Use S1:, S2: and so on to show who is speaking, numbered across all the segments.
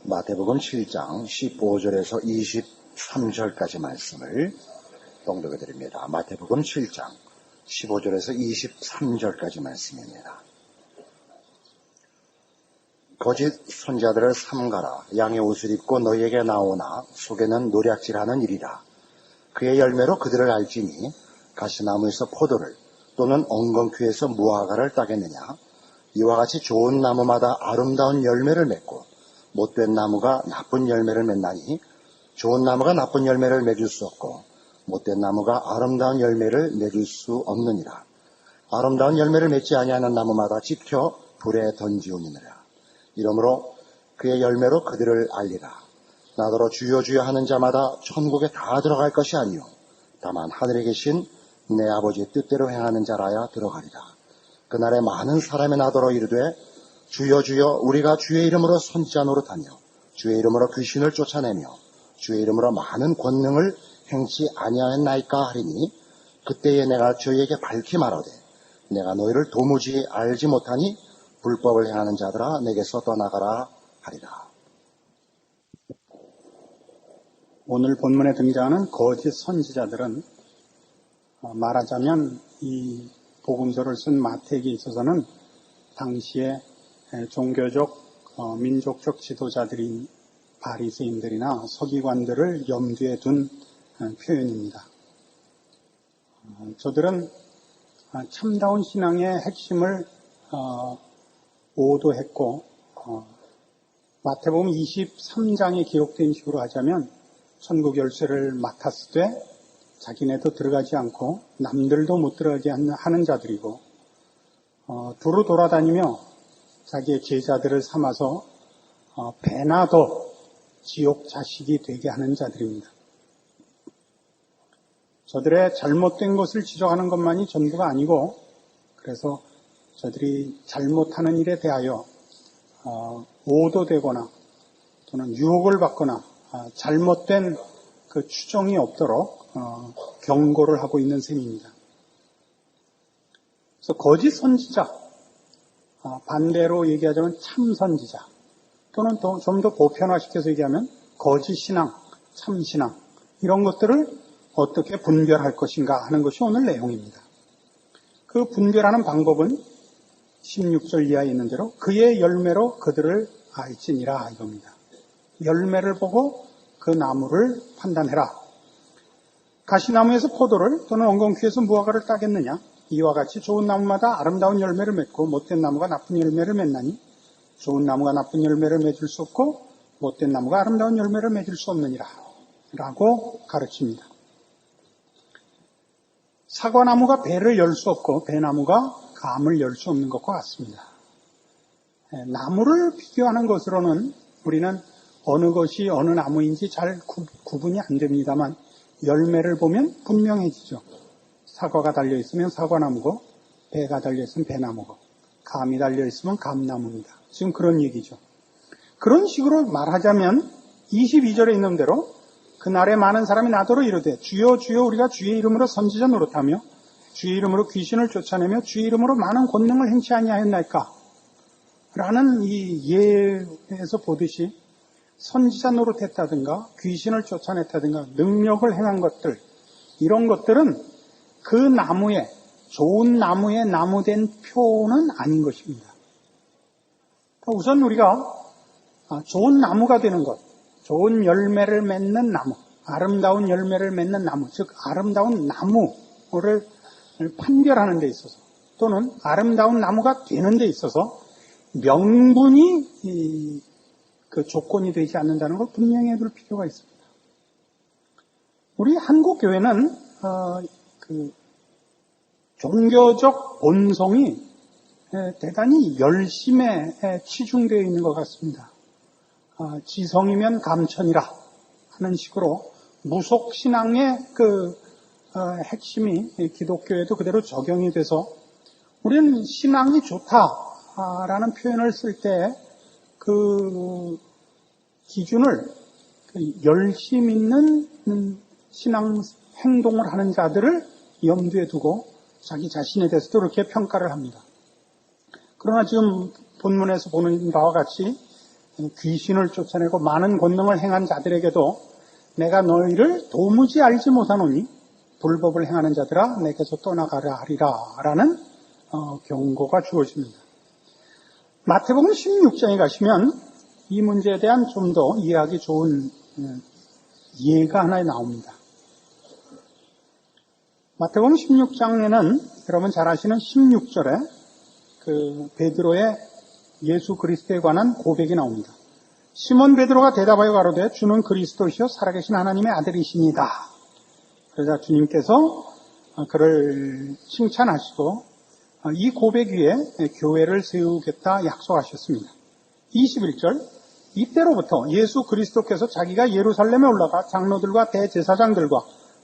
S1: 마태복음 7장 15절에서 23절까지 말씀을 봉독해 드립니다. 마태복음 7장 15절에서 23절까지 말씀입니다. 거짓 선자들을 삼가라. 양의 옷을 입고 너희에게 나오나 속에는 노략질하는 일이다. 그의 열매로 그들을 알지니 가시나무에서 포도를 또는 엉겅퀴에서 무화과를 따겠느냐. 이와 같이 좋은 나무마다 아름다운 열매를 맺고 못된 나무가 나쁜 열매를 맺나니 좋은 나무가 나쁜 열매를 맺을 수 없고 못된 나무가 아름다운 열매를 맺을 수 없느니라. 아름다운 열매를 맺지 아니하는 나무마다 지켜 불에 던지우니라. 이러므로 그의 열매로 그들을 알리라. 나더러 주여 주여 하는 자마다 천국에 다 들어갈 것이 아니요 다만 하늘에 계신 내 아버지의 뜻대로 행하는 자라야 들어가리라. 그날에 많은 사람이 나더러 이르되 주여 주여 우리가 주의 이름으로 선지자 노릇하며 주의 이름으로 귀신을 쫓아내며 주의 이름으로 많은 권능을 행치 아니하였나이까 하리니 그때에 내가 저희에게 밝히 말하되 내가 너희를 도무지 알지 못하니 불법을 행하는 자들아 내게서 떠나가라 하리라.
S2: 오늘 본문에 등장하는 거짓 선지자들은 말하자면 이 복음서를 쓴 마태에게 있어서는 당시에 종교적, 민족적 지도자들인 바리새인들이나 서기관들을 염두에 둔 표현입니다. 저들은 참다운 신앙의 핵심을 오도했고 마태복음 23장에 기록된 식으로 하자면 천국 열쇠를 맡았을 때 자기네도 들어가지 않고 남들도 못 들어가게 하는 자들이고 두루 돌아다니며 자기의 제자들을 삼아서 배나도 지옥 자식이 되게 하는 자들입니다. 저들의 잘못된 것을 지적하는 것만이 전부가 아니고 그래서 저들이 잘못하는 일에 대하여 오도되거나 또는 유혹을 받거나 잘못된 그 추정이 없도록 경고를 하고 있는 셈입니다. 그래서 거짓 선지자, 반대로 얘기하자면 참 선지자 또는 좀 더 보편화시켜서 얘기하면 거짓 신앙, 참 신앙 이런 것들을 어떻게 분별할 것인가 하는 것이 오늘 내용입니다. 그 분별하는 방법은 16절 이하에 있는 대로 그의 열매로 그들을 알지니라 이겁니다. 열매를 보고 그 나무를 판단해라. 가시나무에서 포도를 또는 엉겅퀴에서 무화과를 따겠느냐. 이와 같이 좋은 나무마다 아름다운 열매를 맺고 못된 나무가 나쁜 열매를 맺나니 좋은 나무가 나쁜 열매를 맺을 수 없고 못된 나무가 아름다운 열매를 맺을 수 없느니라 라고 가르칩니다. 사과나무가 배를 열 수 없고 배나무가 감을 열 수 없는 것과 같습니다. 나무를 비교하는 것으로는 우리는 어느 것이 어느 나무인지 잘 구분이 안 됩니다만 열매를 보면 분명해지죠. 사과가 달려있으면 사과나무고 배가 달려있으면 배나무고 감이 달려있으면 감나무입니다. 지금 그런 얘기죠. 그런 식으로 말하자면 22절에 있는 대로 그날에 많은 사람이 나더러 이르되 주여 주여 우리가 주의 이름으로 선지자 노릇하며 주의 이름으로 귀신을 쫓아내며 주의 이름으로 많은 권능을 행치 아니하였나이까 라는 이 예에서 보듯이 선지자 노릇했다든가 귀신을 쫓아냈다든가 능력을 행한 것들 이런 것들은 그 나무에 좋은 나무에 나무된 표는 아닌 것입니다. 우선 우리가 좋은 나무가 되는 것, 좋은 열매를 맺는 나무, 아름다운 열매를 맺는 나무, 즉 아름다운 나무를 판별하는 데 있어서 또는 아름다운 나무가 되는 데 있어서 명분이 그 조건이 되지 않는다는 걸 분명히 해둘 필요가 있습니다. 우리 한국 교회는 그 종교적 본성이 대단히 열심에 치중되어 있는 것 같습니다. 지성이면 감천이라 하는 식으로 무속 신앙의 그 핵심이 기독교에도 그대로 적용이 돼서 우리는 신앙이 좋다라는 표현을 쓸 때 그 기준을 열심 있는 신앙 행동을 하는 자들을 염두에 두고 자기 자신에 대해서도 그렇게 평가를 합니다. 그러나 지금 본문에서 보는 바와 같이 귀신을 쫓아내고 많은 권능을 행한 자들에게도 내가 너희를 도무지 알지 못하노니 불법을 행하는 자들아 내게서 떠나가라 하리라 라는 경고가 주어집니다. 마태복음 16장에 가시면 이 문제에 대한 좀 더 이해하기 좋은 예가 하나 나옵니다. 마태복음 16장에는 여러분 잘 아시는 16절에 그 베드로의 예수 그리스도에 관한 고백이 나옵니다. 시몬 베드로가 대답하여 가로되 주는 그리스도시요 살아계신 하나님의 아들이시니다. 그러자 주님께서 그를 칭찬하시고 이 고백 위에 교회를 세우겠다 약속하셨습니다. 21절 이때로부터 예수 그리스도께서 자기가 예루살렘에 올라가 장로들과 대제사장들과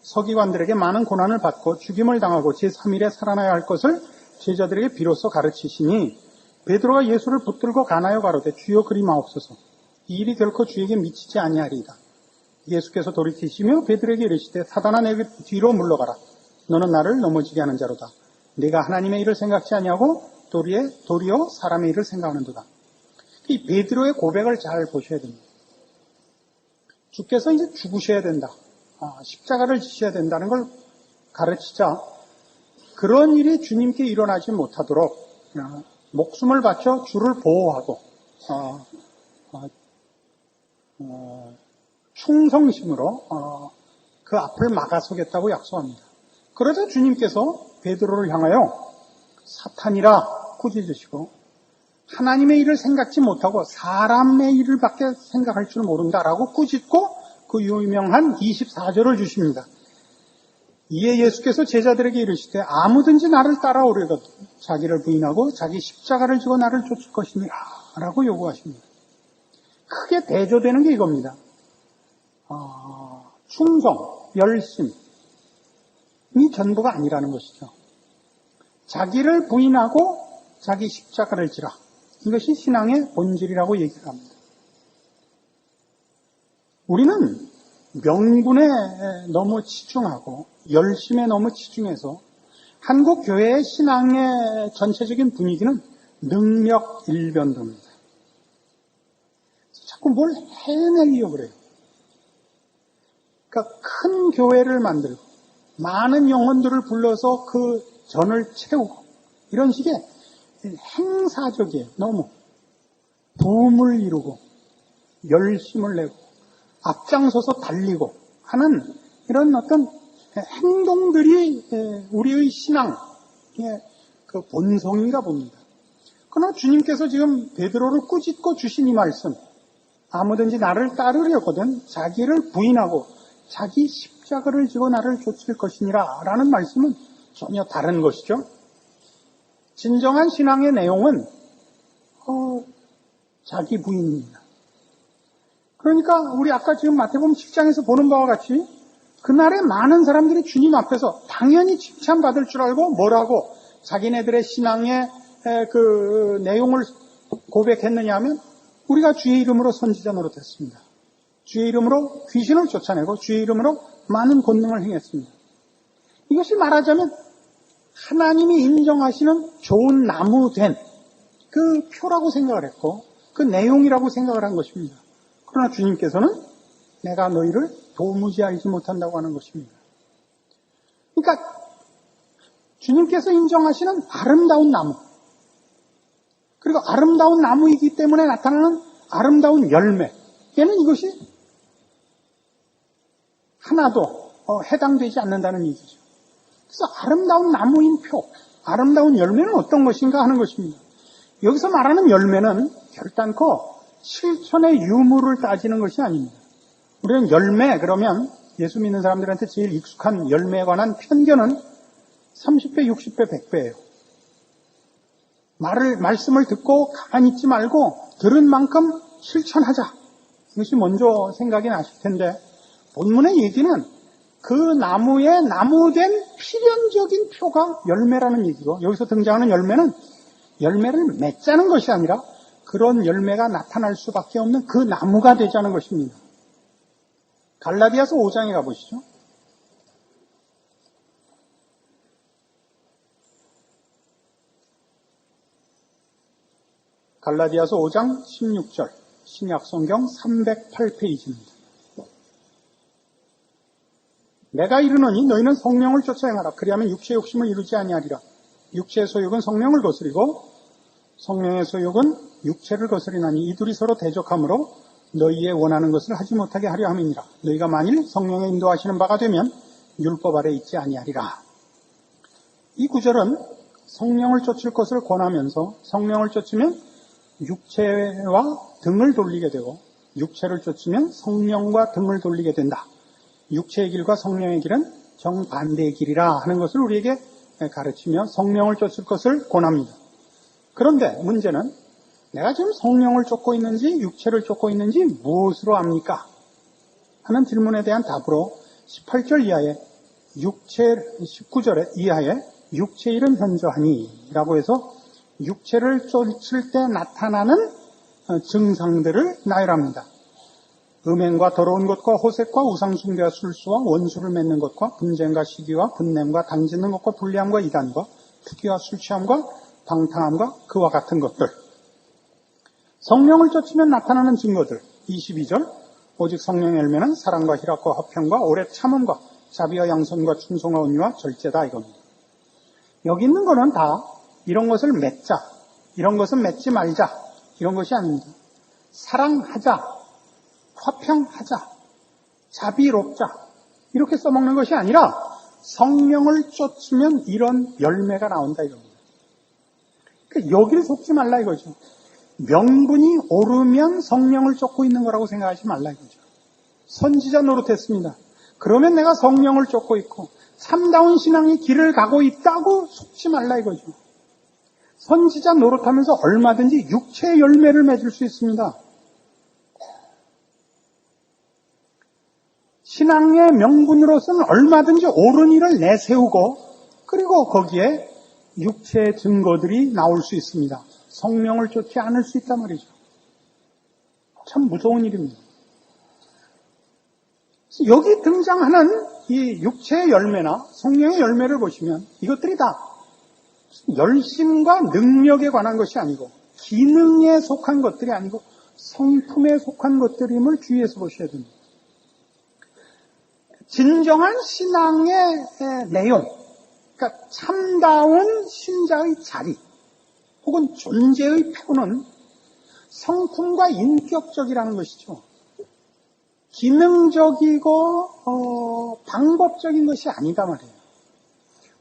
S2: 서기관들에게 많은 고난을 받고 죽임을 당하고 제3일에 살아나야 할 것을 제자들에게 비로소 가르치시니 베드로가 예수를 붙들고 가나요 가로되 주여 그리마옵소서 이 일이 결코 주에게 미치지 아니하리이다. 예수께서 돌이키시며 베드로에게 이르시되 사단아 내 뒤로 물러가라. 너는 나를 넘어지게 하는 자로다. 내가 하나님의 일을 생각지 아니하고 도리어 사람의 일을 생각하는도다. 이 베드로의 고백을 잘 보셔야 됩니다. 주께서 이제 죽으셔야 된다. 십자가를 지셔야 된다는 걸 가르치자 그런 일이 주님께 일어나지 못하도록 목숨을 바쳐 주를 보호하고 충성심으로 그 앞을 막아서겠다고 약속합니다. 그러자 주님께서 베드로를 향하여 사탄이라 꾸짖으시고 하나님의 일을 생각지 못하고 사람의 일을 밖에 생각할 줄 모른다라고 꾸짖고 그 유명한 24절을 주십니다. 이에 예수께서 제자들에게 이르시되 아무든지 나를 따라오려거든 자기를 부인하고 자기 십자가를 지고 나를 쫓을 것이니라 라고 요구하십니다. 크게 대조되는 게 이겁니다. 충성, 열심이 전부가 아니라는 것이죠. 자기를 부인하고 자기 십자가를 지라. 이것이 신앙의 본질이라고 얘기를 합니다. 우리는 명분에 너무 치중하고 열심에 너무 치중해서 한국 교회의 신앙의 전체적인 분위기는 능력 일변도입니다. 자꾸 뭘 해내려고 그래요. 그러니까 큰 교회를 만들고 많은 영혼들을 불러서 그 전을 채우고 이런 식의 행사적이에요. 너무 부음을 이루고 열심을 내고 앞장서서 달리고 하는 이런 어떤 행동들이 우리의 신앙의 그 본성인가 봅니다. 그러나 주님께서 지금 베드로를 꾸짖고 주신 이 말씀 아무든지 나를 따르려거든 자기를 부인하고 자기 십자가를 지고 나를 쫓을 것이니라 라는 말씀은 전혀 다른 것이죠. 진정한 신앙의 내용은 자기 부인입니다. 그러니까 우리 아까 지금 마태복음 10장에서 보는 바와 같이 그날에 많은 사람들이 주님 앞에서 당연히 칭찬받을 줄 알고 뭐라고 자기네들의 신앙의 그 내용을 고백했느냐 하면 우리가 주의 이름으로 선지자 노릇했습니다. 주의 이름으로 귀신을 쫓아내고 주의 이름으로 많은 권능을 행했습니다. 이것이 말하자면 하나님이 인정하시는 좋은 나무된 그 표라고 생각을 했고 그 내용이라고 생각을 한 것입니다. 그러나 주님께서는 내가 너희를 도무지 알지 못한다고 하는 것입니다. 그러니까 주님께서 인정하시는 아름다운 나무 그리고 아름다운 나무이기 때문에 나타나는 아름다운 열매 얘는 이것이 하나도 해당되지 않는다는 얘기죠. 그래서 아름다운 나무인 표, 아름다운 열매는 어떤 것인가 하는 것입니다. 여기서 말하는 열매는 결단코 실천의 유무를 따지는 것이 아닙니다. 우리는 열매 그러면 예수 믿는 사람들한테 제일 익숙한 열매에 관한 편견은 30배, 60배, 100배예요. 말씀을 듣고 가만히 있지 말고 들은 만큼 실천하자. 이것이 먼저 생각이 나실 텐데 본문의 얘기는 그 나무에 나무된 필연적인 표가 열매라는 얘기고 여기서 등장하는 열매는 열매를 맺자는 것이 아니라 그런 열매가 나타날 수밖에 없는 그 나무가 되자는 것입니다. 갈라디아서 5장에 가보시죠. 갈라디아서 5장 16절 신약 성경 308페이지입니다. 내가 이르노니 너희는 성령을 쫓아 행하라. 그리하면 육체의 욕심을 이루지 아니하리라. 육체의 소욕은 성령을 거스리고 성령의 소욕은 육체를 거스리나니 이 둘이 서로 대적하므로 너희의 원하는 것을 하지 못하게 하려 함이니라. 너희가 만일 성령의 인도하시는 바가 되면 율법 아래 있지 아니하리라. 이 구절은 성령을 쫓을 것을 권하면서 성령을 쫓으면 육체와 등을 돌리게 되고 육체를 쫓으면 성령과 등을 돌리게 된다. 육체의 길과 성령의 길은 정반대의 길이라 하는 것을 우리에게 가르치며 성령을 쫓을 것을 권합니다. 그런데 문제는 내가 지금 성령을 쫓고 있는지 육체를 쫓고 있는지 무엇으로 압니까? 하는 질문에 대한 답으로 18절 이하에 19절 이하에 육체의 일은 현저하니 라고 해서 육체를 쫓을 때 나타나는 증상들을 나열합니다. 음행과 더러운 것과 호색과 우상숭배와 술수와 원수를 맺는 것과 분쟁과 시기와 분냄과 당짓는 것과 불리함과 이단과 투기와 술취함과 방탕함과 그와 같은 것들. 성령을 쫓으면 나타나는 증거들. 22절 오직 성령의 열매는 사랑과 희락과 화평과 오래 참음과 자비와 양선과 충성과 온유와 절제다 이겁니다. 여기 있는 거는 다 이런 것을 맺자, 이런 것은 맺지 말자 이런 것이 아닙니다. 사랑하자, 화평하자, 자비롭자 이렇게 써먹는 것이 아니라 성령을 쫓으면 이런 열매가 나온다 이겁니다. 그러니까 여기를 속지 말라 이거죠. 명분이 오르면 성령을 쫓고 있는 거라고 생각하지 말라 이거죠. 선지자 노릇했습니다. 그러면 내가 성령을 쫓고 있고 참다운 신앙의 길을 가고 있다고 속지 말라 이거죠. 선지자 노릇하면서 얼마든지 육체의 열매를 맺을 수 있습니다. 신앙의 명분으로서는 얼마든지 옳은 일을 내세우고 그리고 거기에 육체의 증거들이 나올 수 있습니다. 성령을 쫓지 않을 수 있단 말이죠. 참 무서운 일입니다. 여기 등장하는 이 육체의 열매나 성령의 열매를 보시면 이것들이 다 열심과 능력에 관한 것이 아니고 기능에 속한 것들이 아니고 성품에 속한 것들임을 주의해서 보셔야 됩니다. 진정한 신앙의 내용, 그러니까 참다운 신자의 자리 혹은 존재의 표는 성품과 인격적이라는 것이죠. 기능적이고 방법적인 것이 아니다 말이에요.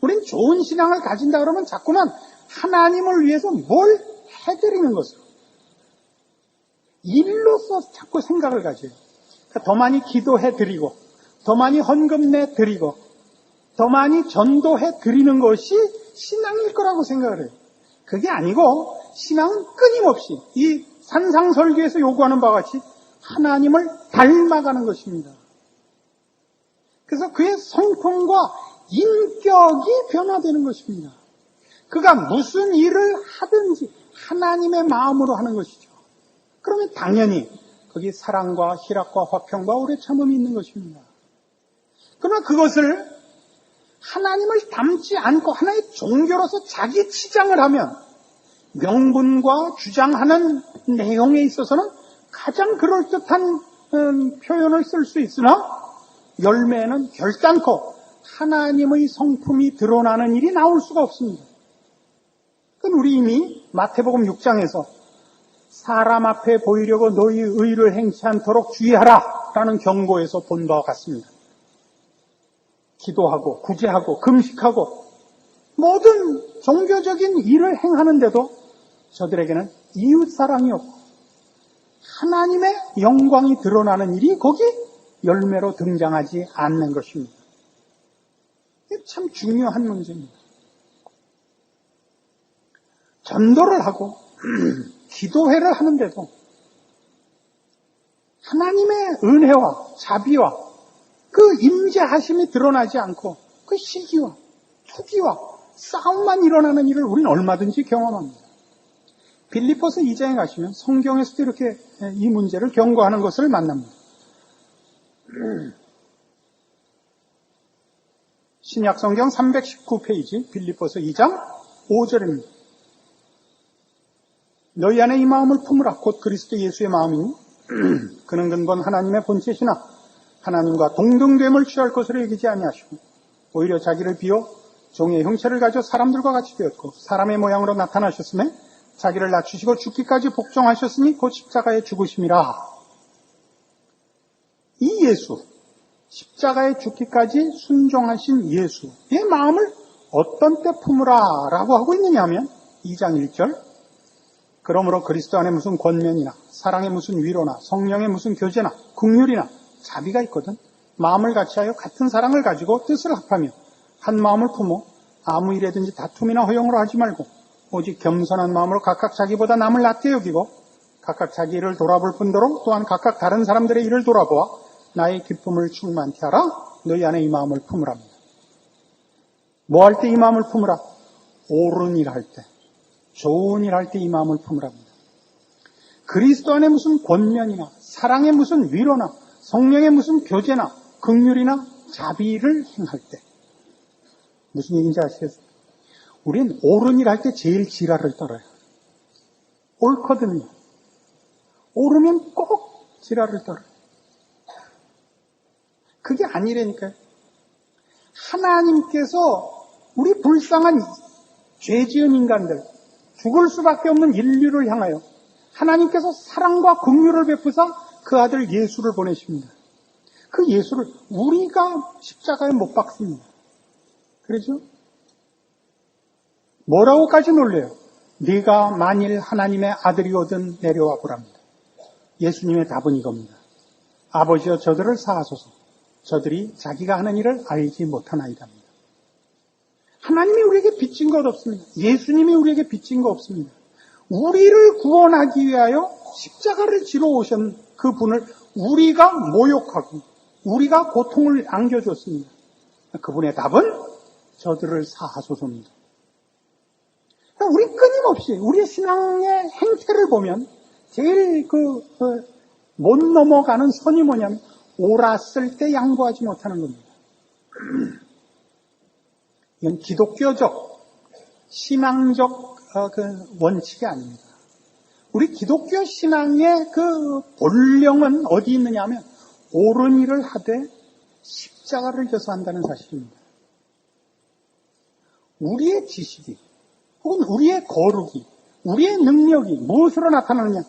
S2: 우린 좋은 신앙을 가진다 그러면 자꾸만 하나님을 위해서 뭘 해드리는 것으로 일로서 자꾸 생각을 가져요. 그러니까 더 많이 기도해드리고 더 많이 헌금 내드리고 더 많이 전도해드리는 것이 신앙일 거라고 생각을 해요. 그게 아니고 신앙은 끊임없이 이 산상설교에서 요구하는 바와 같이 하나님을 닮아가는 것입니다. 그래서 그의 성품과 인격이 변화되는 것입니다. 그가 무슨 일을 하든지 하나님의 마음으로 하는 것이죠. 그러면 당연히 거기 사랑과 희락과 화평과 오래 참음이 있는 것입니다. 그러나 그것을 하나님을 닮지 않고 하나의 종교로서 자기 치장을 하면 명분과 주장하는 내용에 있어서는 가장 그럴듯한 표현을 쓸 수 있으나 열매는 결단코 하나님의 성품이 드러나는 일이 나올 수가 없습니다. 그건 우리 이미 마태복음 6장에서 사람 앞에 보이려고 너희 의를 행치 않도록 주의하라 라는 경고에서 본 바와 같습니다. 기도하고 구제하고 금식하고 모든 종교적인 일을 행하는데도 저들에게는 이웃사랑이 없고 하나님의 영광이 드러나는 일이 거기 열매로 등장하지 않는 것입니다. 이게 참 중요한 문제입니다. 전도를 하고 기도회를 하는데도 하나님의 은혜와 자비와 그 임재하심이 드러나지 않고 그 시기와 투기와 싸움만 일어나는 일을 우리는 얼마든지 경험합니다. 빌립보서 2장에 가시면 성경에서도 이렇게 이 문제를 경고하는 것을 만납니다. 신약성경 319페이지 빌립보서 2장 5절입니다. 너희 안에 이 마음을 품으라. 곧 그리스도 예수의 마음이니 그는 근본 하나님의 본체시나 하나님과 동등됨을 취할 것으로 여기지 아니하시고 오히려 자기를 비워 종의 형체를 가져 사람들과 같이 되었고 사람의 모양으로 나타나셨음에 자기를 낮추시고 죽기까지 복종하셨으니 곧 십자가에 죽으심이라. 이 예수, 십자가에 죽기까지 순종하신 예수의 마음을 어떤 때 품으라 라고 하고 있느냐 하면 2장 1절 그러므로 그리스도 안에 무슨 권면이나 사랑의 무슨 위로나 성령의 무슨 교제나 긍휼이나 자비가 있거든 마음을 같이하여 같은 사랑을 가지고 뜻을 합하며 한 마음을 품어 아무 일에든지 다툼이나 허용으로 하지 말고 오직 겸손한 마음으로 각각 자기보다 남을 낫게 여기고 각각 자기 일을 돌아볼 뿐더러 또한 각각 다른 사람들의 일을 돌아보아 나의 기쁨을 충만케 하라. 너희 안에 이 마음을 품으랍니다. 뭐 할 때 이 마음을 품으라? 옳은 일 할 때, 좋은 일 할 때 이 마음을 품으랍니다. 그리스도 안에 무슨 권면이나 사랑의 무슨 위로나 성령의 무슨 교제나 긍휼이나 자비를 행할 때 무슨 얘기인지 아시겠어요? 우린 옳은 일 할 때 제일 지랄을 떨어요. 옳거든요. 옳으면 꼭 지랄을 떨어요. 그게 아니라니까요. 하나님께서 우리 불쌍한 죄 지은 인간들, 죽을 수밖에 없는 인류를 향하여 하나님께서 사랑과 긍휼을 베푸사 그 아들 예수를 보내십니다. 그 예수를 우리가 십자가에 못 박습니다. 그렇죠? 뭐라고까지 놀래요? 네가 만일 하나님의 아들이거든 내려와 보랍니다. 예수님의 답은 이겁니다. 아버지여 저들을 사하소서. 저들이 자기가 하는 일을 알지 못하나이답니다. 하나님이 우리에게 빚진 것 없습니다. 예수님이 우리에게 빚진 것 없습니다. 우리를 구원하기 위하여 십자가를 지러 오신 그 분을 우리가 모욕하고 우리가 고통을 안겨줬습니다. 그분의 답은 저들을 사하소서입니다. 우리 끊임없이 우리 신앙의 행태를 보면 제일 못 넘어가는 선이 뭐냐면 옳았을 때 양보하지 못하는 겁니다. 이건 기독교적, 신앙적 원칙이 아닙니다. 우리 기독교 신앙의 그 본령은 어디 있느냐 하면 옳은 일을 하되 십자가를 져서 한다는 사실입니다. 우리의 지식이 혹은 우리의 거룩이, 우리의 능력이 무엇으로 나타나느냐?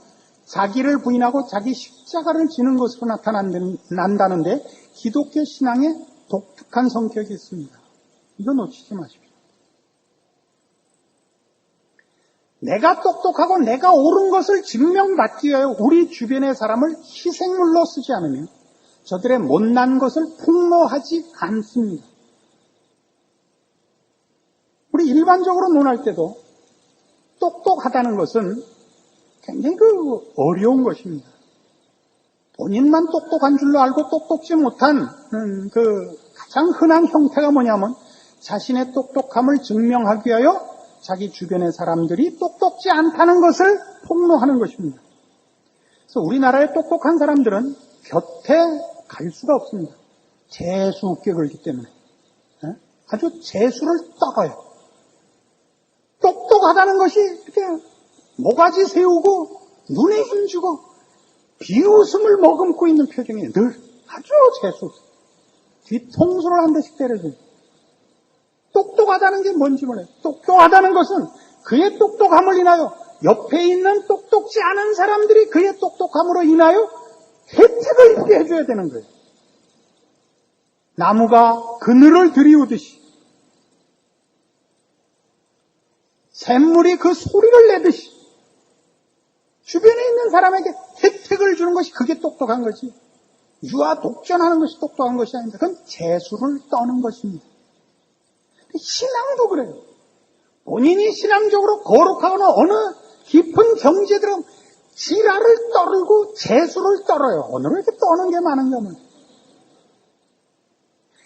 S2: 자기를 부인하고 자기 십자가를 지는 것으로 나타난다는데 기독교 신앙에 독특한 성격이 있습니다. 이거 놓치지 마십시오. 내가 똑똑하고 내가 옳은 것을 증명받기 위하여 우리 주변의 사람을 희생물로 쓰지 않으면 저들의 못난 것을 폭로하지 않습니다. 우리 일반적으로 논할 때도 똑똑하다는 것은 굉장히 어려운 것입니다. 본인만 똑똑한 줄로 알고 똑똑지 못한 가장 흔한 형태가 뭐냐면 자신의 똑똑함을 증명하기 위하여 자기 주변의 사람들이 똑똑지 않다는 것을 폭로하는 것입니다. 그래서 우리나라의 똑똑한 사람들은 곁에 갈 수가 없습니다. 재수 웃게 걸기 때문에. 아주 재수를 떨어요. 똑똑하다는 것이 이렇게 모가지 세우고 눈에 힘주고 비웃음을 머금고 있는 표정이 늘 아주 재수. 뒤통수를 한 대씩 때려줘요. 똑똑하다는 게 뭔지 몰라요. 똑똑하다는 것은 그의 똑똑함을 인하여 옆에 있는 똑똑지 않은 사람들이 그의 똑똑함으로 인하여 혜택을 입게 해줘야 되는 거예요. 나무가 그늘을 들이우듯이 샘물이 그 소리를 내듯이 주변에 있는 사람에게 혜택을 주는 것이 그게 똑똑한 거지. 유아 독전하는 것이 똑똑한 것이 아닙니다. 그건 재수를 떠는 것입니다. 신앙도 그래요. 본인이 신앙적으로 거룩하거나 어느 깊은 경지에 들어가면 지랄을 떨고 재수를 떨어요. 오늘은 이렇게 떠는 게 많은가 보네.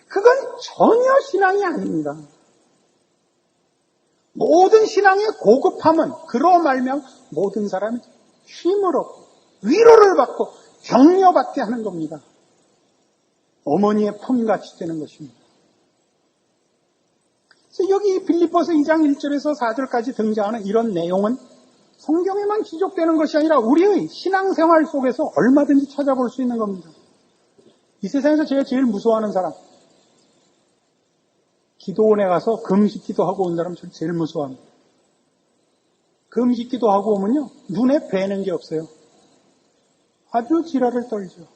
S2: 그건 전혀 신앙이 아닙니다. 모든 신앙의 고급함은 그로 말미암아 모든 사람이 힘을 얻고 위로를 받고 격려받게 하는 겁니다. 어머니의 품같이 되는 것입니다. 그래서 여기 빌립보서 2장 1절에서 4절까지 등장하는 이런 내용은 성경에만 기록되는 것이 아니라 우리의 신앙생활 속에서 얼마든지 찾아볼 수 있는 겁니다. 이 세상에서 제가 제일 무서워하는 사람, 기도원에 가서 금식 기도하고 온 사람 저는 제일 무서워합니다. 금식 기도하고 오면요, 눈에 뵈는 게 없어요. 아주 지랄을 떨죠.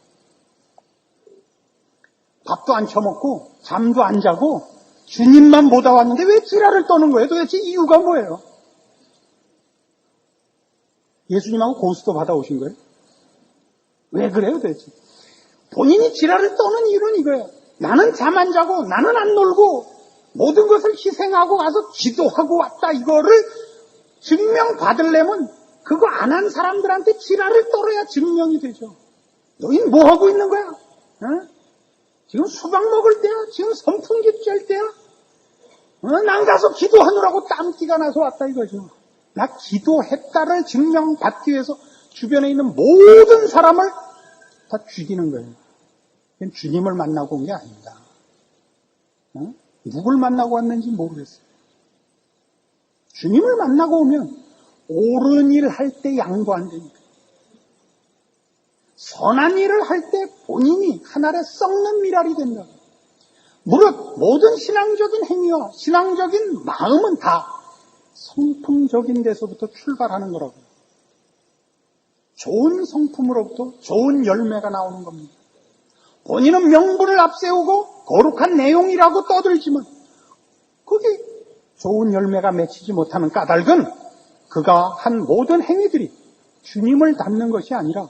S2: 밥도 안 처먹고 잠도 안 자고 주님만 보다 왔는데 왜 지랄을 떠는 거예요? 도대체 이유가 뭐예요? 예수님하고 고스톱 받아오신 거예요? 왜 그래요 도대체? 본인이 지랄을 떠는 이유는 이거예요. 나는 잠 안 자고 나는 안 놀고 모든 것을 희생하고 가서 기도하고 왔다, 이거를 증명받으려면 그거 안 한 사람들한테 지랄을 떨어야 증명이 되죠. 너희는 뭐 하고 있는 거야? 어? 지금 수박 먹을 때야? 지금 선풍기 쨘 때야? 난 가서 기도하느라고 땀띠가 나서 왔다 이거죠. 나 기도했다를 증명받기 위해서 주변에 있는 모든 사람을 다 죽이는 거예요. 주님을 만나고 온 게 아닙니다. 누굴 만나고 왔는지 모르겠어요. 주님을 만나고 오면 옳은 일 할 때 양보 안 됩니다. 선한 일을 할 때 본인이 하늘에 썩는 미랄이 된다. 무릇 모든 신앙적인 행위와 신앙적인 마음은 다 성품적인 데서부터 출발하는 거라고요. 좋은 성품으로부터 좋은 열매가 나오는 겁니다. 본인은 명분을 앞세우고 거룩한 내용이라고 떠들지만 거기 좋은 열매가 맺히지 못하는 까닭은 그가 한 모든 행위들이 주님을 닮는 것이 아니라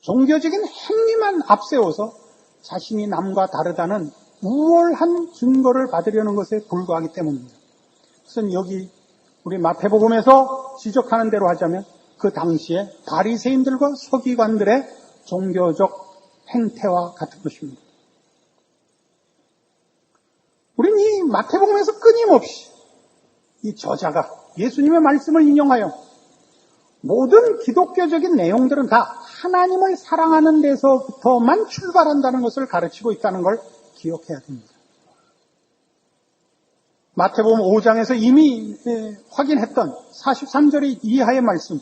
S2: 종교적인 행위만 앞세워서 자신이 남과 다르다는 우월한 증거를 받으려는 것에 불과하기 때문입니다. 그래서 여기 우리 마태복음에서 지적하는 대로 하자면 그 당시에 바리새인들과 서기관들의 종교적 행태와 같은 것입니다. 우리는 이 마태복음에서 끊임없이 이 저자가 예수님의 말씀을 인용하여 모든 기독교적인 내용들은 다 하나님을 사랑하는 데서부터만 출발한다는 것을 가르치고 있다는 걸 기억해야 됩니다. 마태복음 5장에서 이미 확인했던 43절의 이하의 말씀,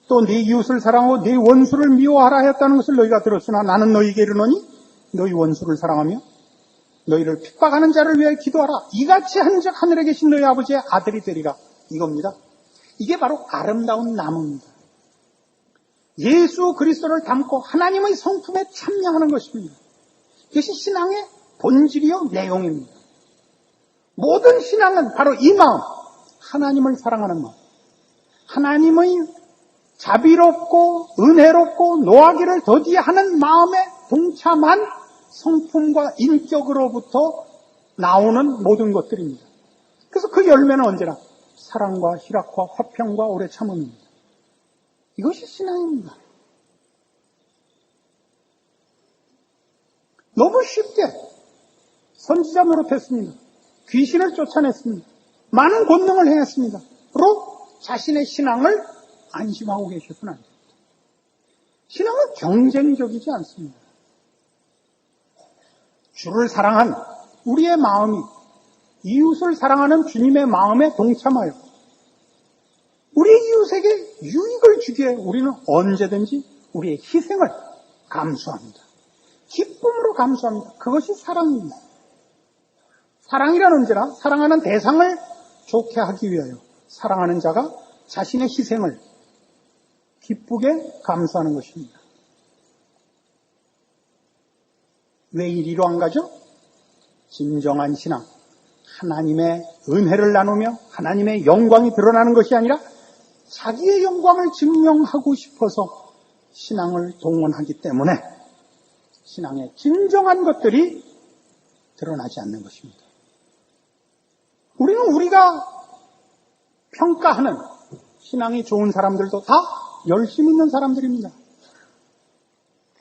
S2: 또 네 이웃을 사랑하고 네 원수를 미워하라 하였다는 것을 너희가 들었으나 나는 너희에게 이르노니 너희 원수를 사랑하며 너희를 핍박하는 자를 위하여 기도하라. 이같이 한즉 하늘에 계신 너희 아버지의 아들이 되리라. 이겁니다. 이게 바로 아름다운 나무입니다. 예수 그리스도를 담고 하나님의 성품에 참여하는 것입니다. 이것이 신앙의 본질이요 내용입니다. 모든 신앙은 바로 이 마음, 하나님을 사랑하는 마음, 하나님의 자비롭고 은혜롭고 노하기를 더디하는 마음에 동참한 성품과 인격으로부터 나오는 모든 것들입니다. 그래서 그 열매는 언제나 사랑과 희락과 화평과 오래 참음입니다. 이것이 신앙입니다. 너무 쉽게 선지자 노릇했습니다. 귀신을 쫓아냈습니다. 많은 권능을 행했습니다. 로 자신의 신앙을 안심하고 계셔서는 안 됩니다. 신앙은 경쟁적이지 않습니다. 주를 사랑한 우리의 마음이 이웃을 사랑하는 주님의 마음에 동참하여 우리의 이웃에게 유익을 주기에 우리는 언제든지 우리의 희생을 감수합니다. 기쁨으로 감수합니다. 그것이 사랑입니다. 사랑이란 언제나 사랑하는 대상을 좋게 하기 위하여 사랑하는 자가 자신의 희생을 기쁘게 감수하는 것입니다. 왜 이리로 안 가죠? 진정한 신앙, 하나님의 은혜를 나누며 하나님의 영광이 드러나는 것이 아니라 자기의 영광을 증명하고 싶어서 신앙을 동원하기 때문에 신앙의 진정한 것들이 드러나지 않는 것입니다. 우리는 우리가 평가하는 신앙이 좋은 사람들도 다 열심히 있는 사람들입니다.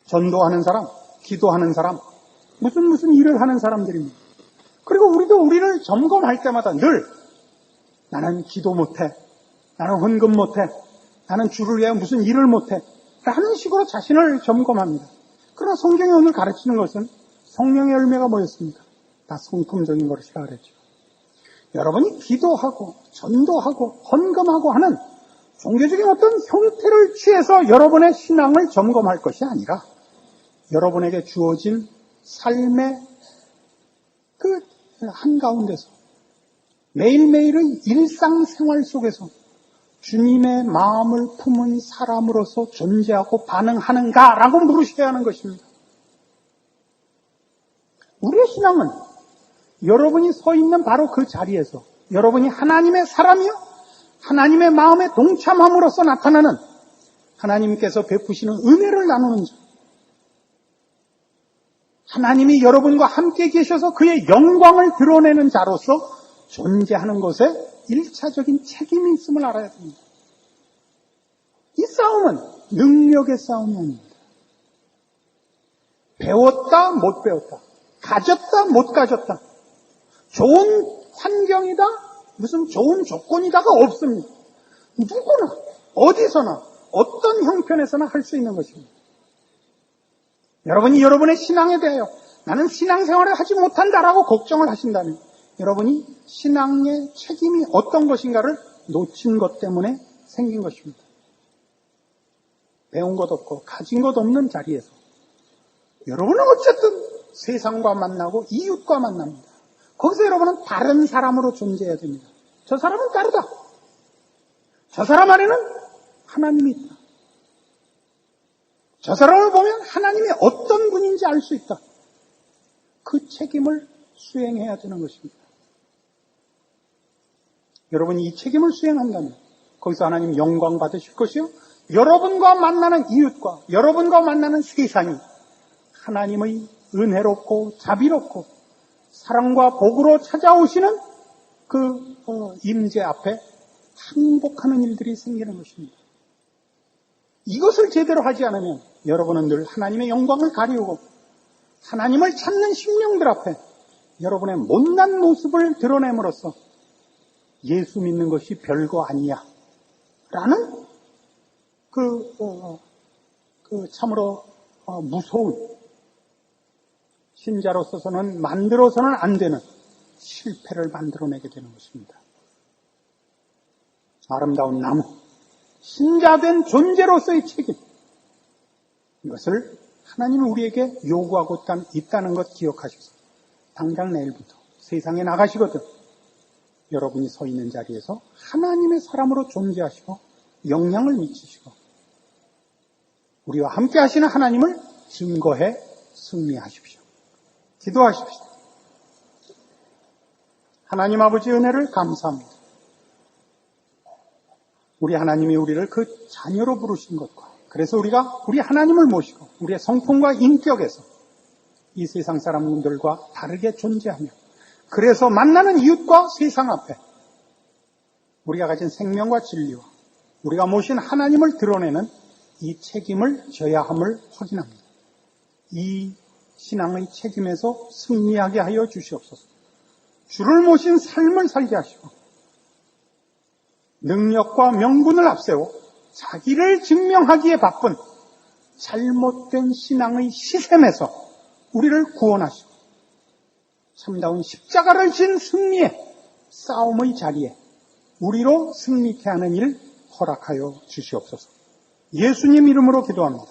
S2: 전도하는 사람, 기도하는 사람, 무슨 일을 하는 사람들입니다. 그리고 우리도 우리를 점검할 때마다 늘 나는 기도 못해, 나는 헌금 못해, 나는 주를 위해 무슨 일을 못해 라는 식으로 자신을 점검합니다. 그러나 성경이 오늘 가르치는 것은 성령의 열매가 뭐였습니까? 다 성품적인 것이라 그랬죠. 여러분이 기도하고 전도하고 헌금하고 하는 종교적인 어떤 형태를 취해서 여러분의 신앙을 점검할 것이 아니라 여러분에게 주어진 삶의 그 한가운데서 매일매일의 일상생활 속에서 주님의 마음을 품은 사람으로서 존재하고 반응하는가라고 물으셔야 하는 것입니다. 우리의 신앙은 여러분이 서 있는 바로 그 자리에서 여러분이 하나님의 사람이요, 하나님의 마음에 동참함으로써 나타나는 하나님께서 베푸시는 은혜를 나누는 자, 하나님이 여러분과 함께 계셔서 그의 영광을 드러내는 자로서 존재하는 것에 1차적인 책임이 있음을 알아야 됩니다. 이 싸움은 능력의 싸움이 아닙니다. 배웠다, 못 배웠다. 가졌다, 못 가졌다. 좋은 환경이다, 무슨 좋은 조건이다가 없습니다. 누구나, 어디서나, 어떤 형편에서나 할 수 있는 것입니다. 여러분이 여러분의 신앙에 대하여 나는 신앙생활을 하지 못한다라고 걱정을 하신다면 여러분이 신앙의 책임이 어떤 것인가를 놓친 것 때문에 생긴 것입니다. 배운 것 없고 가진 것 없는 자리에서 여러분은 어쨌든 세상과 만나고 이웃과 만납니다. 거기서 여러분은 다른 사람으로 존재해야 됩니다. 저 사람은 다르다. 저 사람 안에는 하나님이 있다. 저 사람을 보면 하나님이 어떤 분인지 알 수 있다. 그 책임을 수행해야 되는 것입니다. 여러분이 이 책임을 수행한다면 거기서 하나님 영광 받으실 것이요, 여러분과 만나는 이웃과 여러분과 만나는 세상이 하나님의 은혜롭고 자비롭고 사랑과 복으로 찾아오시는 그 임재 앞에 항복하는 일들이 생기는 것입니다. 이것을 제대로 하지 않으면 여러분은 늘 하나님의 영광을 가리우고 하나님을 찾는 심령들 앞에 여러분의 못난 모습을 드러냄으로써 예수 믿는 것이 별거 아니야 라는 참으로 무서운, 신자로서는 만들어서는 안 되는 실패를 만들어내게 되는 것입니다. 아름다운 나무, 신자된 존재로서의 책임, 이것을 하나님은 우리에게 요구하고 있다는 것 기억하셔서 당장 내일부터 세상에 나가시거든 여러분이 서 있는 자리에서 하나님의 사람으로 존재하시고 영향을 미치시고 우리와 함께 하시는 하나님을 증거해 승리하십시오. 기도하십시오. 하나님 아버지 은혜를 감사합니다. 우리 하나님이 우리를 그 자녀로 부르신 것과 그래서 우리가 우리 하나님을 모시고 우리의 성품과 인격에서 이 세상 사람들과 다르게 존재하며 그래서 만나는 이웃과 세상 앞에 우리가 가진 생명과 진리와 우리가 모신 하나님을 드러내는 이 책임을 져야 함을 확인합니다. 이 신앙의 책임에서 승리하게 하여 주시옵소서. 주를 모신 삶을 살게 하시고 능력과 명분을 앞세워 자기를 증명하기에 바쁜 잘못된 신앙의 시샘에서 우리를 구원하시고 참다운 십자가를 진 승리의 싸움의 자리에 우리로 승리케 하는 일 허락하여 주시옵소서. 예수님 이름으로 기도합니다.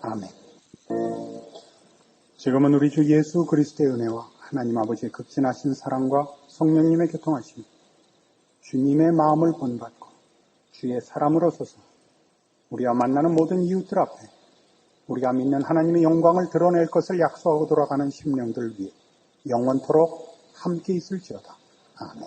S2: 아멘. 지금은 우리 주 예수 그리스도의 은혜와 하나님 아버지의 극진하신 사랑과 성령님의 교통하심, 주님의 마음을 본받고 주의 사람으로 서서 우리와 만나는 모든 이웃들 앞에 우리가 믿는 하나님의 영광을 드러낼 것을 약속하고 돌아가는 심령들 위해 영원토록 함께 있을지어다. 아멘.